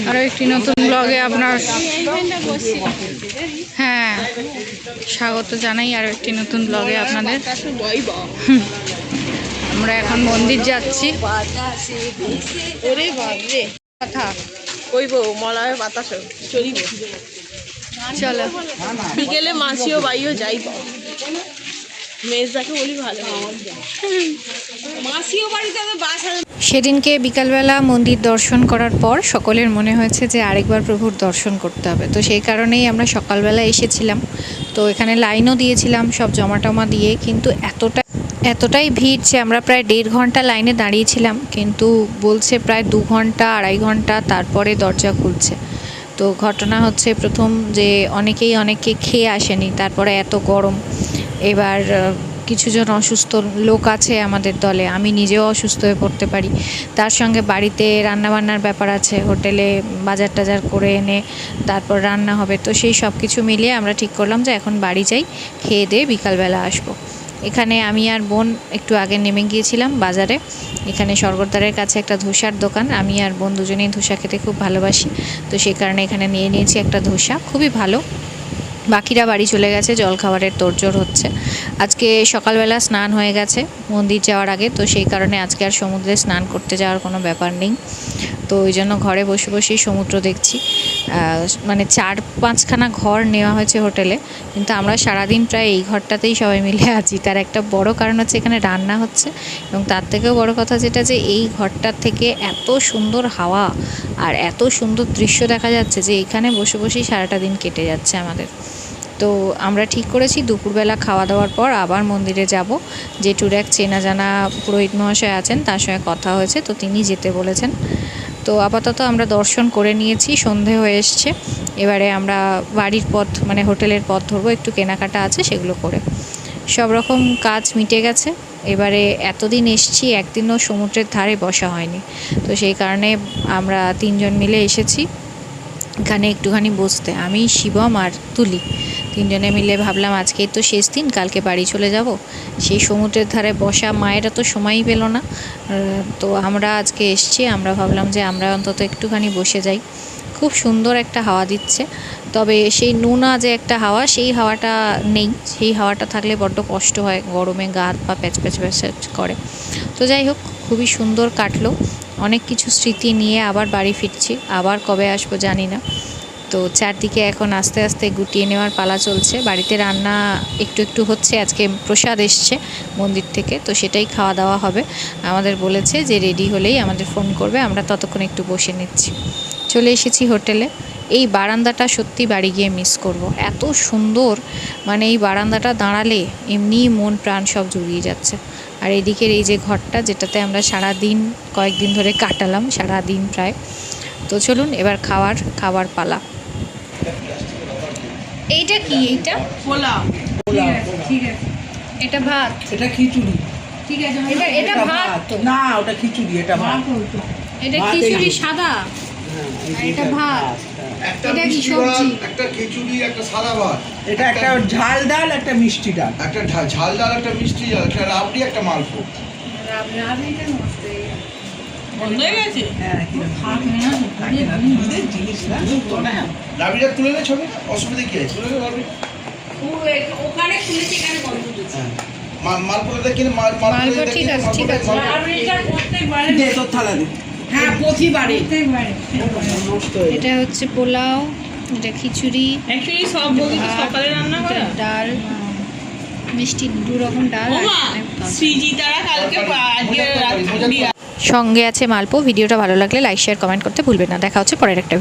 আরও একটি নতুন ব্লগে আপনার হ্যাঁ স্বাগত জানাই। আরও একটি নতুন ব্লগে আপনাদের। আমরা এখন মন্দির যাচ্ছি। কথা কইব মলায় বাতাস চলিব চলো বিকেলে মাসিও বাইও যাইব মেজদাকে বলি ভালো মাসিও বাড়িতে বাসা। সেদিনকে বিকালবেলা মন্দির দর্শন করার পর সকলের মনে হয়েছে যে আরেকবার প্রভুর দর্শন করতে হবে, তো সেই কারণেই আমরা সকালবেলা এসেছিলাম। তো এখানে লাইনও দিয়েছিলাম সব জমা দিয়ে, কিন্তু এতটাই ভিড় যে আমরা প্রায় 1.5 ঘন্টা লাইনে দাঁড়িয়েছিলাম, কিন্তু বলছে প্রায় 2 ঘন্টা 2.5 ঘন্টা তারপরে দরজা খুলছে। তো ঘটনা হচ্ছে প্রথম যে অনেকে খেয়ে আসেনি, তারপরে এত গরম। এবার কিছুজন অসুস্থ লোক আছে আমাদের দলে, আমি নিজেও অসুস্থ হয়ে পড়তে পারি। তার সঙ্গে বাড়িতে রান্নাবান্নার ব্যাপার আছে, হোটেলে বাজার টাজার করে এনে তারপর রান্না হবে। তো সেই সব কিছু মিলিয়ে আমরা ঠিক করলাম যে এখন বাড়ি যাই, খেয়ে দিয়ে বিকালবেলা আসবো। এখানে আমি আর বোন একটু আগে নেমে গিয়েছিলাম বাজারে। এখানে স্বর্গদ্বারের কাছে একটা ধোসার দোকান, আমি আর বোন দুজনেই ধোসা খেতে খুব ভালোবাসি। তো সেই কারণে এখানে নিয়েছি একটা ধোসা, খুবই ভালো। বাকিরা বাড়ি চলে গেছে, জলখাবারের তোড়জোড় হচ্ছে। আজকে সকালবেলা স্নান হয়ে গেছে মন্দির যাওয়ার আগে, তো সেই কারণে আজকে আর সমুদ্রে স্নান করতে যাওয়ার কোনো ব্যাপার নেই। তো ওই জন্য ঘরে বসে বসেই সমুদ্র দেখছি। মানে 4-5খানা ঘর নেওয়া হয়েছে হোটেলে, কিন্তু আমরা সারাদিন প্রায় এই ঘরটাতেই সবাই মিলে আছি। তার একটা বড় কারণ হচ্ছে এখানে রান্না হচ্ছে, এবং তার থেকেও বড় কথা যেটা যে এই ঘরটার থেকে এত সুন্দর হাওয়া আর এত সুন্দর দৃশ্য দেখা যাচ্ছে যে এখানে বসে বসেই সারাটা দিন কেটে যাচ্ছে আমাদের। তো আমরা ঠিক করেছি দুপুরবেলা খাওয়া দাওয়ার পর আবার মন্দিরে যাব। জেঠুর এক চেনা জানা পুরোহিত মহাশয় আছেন, তার সঙ্গে কথা হয়েছে, তো তিনি যেতে বলেছেন। তো আপাতত আমরা দর্শন করে নিয়েছি, সন্ধে হয়ে এসছে। এবারে আমরা বাড়ির পথ মানে হোটেলের পথ ধরবো, একটু কেনাকাটা আছে সেগুলো করে। সব রকম কাজ মিটে গেছে। এবারে এতদিন এসছি, একদিনও সমুদ্রের ধারে বসা হয়নি, তো সেই কারণে আমরা 3 জন মিলে এসেছি এখানে একটুখানি বসতে। আমি, শিবম আর তুলি 3 জনে মিলে ভাবলাম আজকেই তো শেষ দিন, কালকে বাড়ি চলে যাব। সেই সমুদ্রের ধারে বসা মায়েরা তো সময়ই পেল না, তো আমরা আজকে এসছি। আমরা ভাবলাম যে আমরা অন্তত একটুখানি বসে যাই। খুব সুন্দর একটা হাওয়া দিচ্ছে, তবে সেই নোনা যে একটা হাওয়া, সেই হাওয়াটা নেই। সেই হাওয়াটা থাকলে বড্ড কষ্ট হয়, গরমে গা হাত পা প্যাচ করে। তো যাই হোক, খুবই সুন্দর কাটলো। অনেক কিছু স্মৃতি নিয়ে আবার বাড়ি ফিরছি, আবার কবে আসবো জানি না। তো চারদিকে এখন আস্তে আস্তে গুটিয়ে নেওয়ার পালা চলছে। বাড়িতে রান্না একটু হচ্ছে, আজকে প্রসাদ এসছে মন্দির থেকে, তো সেটাই খাওয়া দাওয়া হবে। আমাদের বলেছে যে রেডি হলেই আমাদের ফোন করবে, আমরা ততক্ষণ একটু বসে নিচ্ছি। চলে এসেছি হোটেলে। এই বারান্দাটা সত্যি বাড়ি গিয়ে মিস করব, এত সুন্দর। মানে এই বারান্দাটা দাঁড়ালে এমনিই মন প্রাণ সব জুড়িয়ে যাচ্ছে। আর এদিকের এই যে ঘরটা, যেটাতে আমরা সারাদিন কয়েকদিন ধরে কাটালাম, সারাদিন প্রায়। তো চলুন এবার খাবার পালা। এইটা কি? এইটা পোলাও। ঠিক আছে, এটা ভাত, এটা খিচুড়ি। ঠিক আছে। এটা ভাত তো না, ওটা খিচুড়ি, এটা ভাত। এটা খিচুড়ি সাদা, আর এটা ভাত। এটা কি সবজি? একটা খিচুড়ি, একটা সাদা ভাত, এটা একটা ঝাল ডাল, একটা মিষ্টি ডাল, একটা ঝাল ডাল, একটা মিষ্টি ডাল, একটা রাবড়ি, একটা মালপো। রাবড়িটা নষ্ট হয়ে গেছে। বন্ধ হয়ে গেছে? হ্যাঁ, জিনিস না। রাবড়িটা তুলে নে ছবি, অসুবিধা কি আছে? তুলে নে রাবড়ি। ওখানে খুলেছে, এখানে বন্ধ হচ্ছে। মালপোটা কিনে মালপো ঠিক আছে, ঠিক আছে। রাবড়িটা প্রত্যেকবারে দে তোর থালা দে। হ্যাঁ, প্রতিবারে এটা হচ্ছে পোলাও, এটা খিচুড়ি, অ্যাকচুয়ালি সব বৌদি তো সকালে রান্না করে। ডাল, মিষ্টি, 2 রকম ডাল। সৃজিতারা কালকে আজকে রাত সঙ্গে আছে মালপো। ভিডিওটা ভালো লাগলে লাইক শেয়ার কমেন্ট করতে ভুলবেন না। দেখা হচ্ছে পরের একটা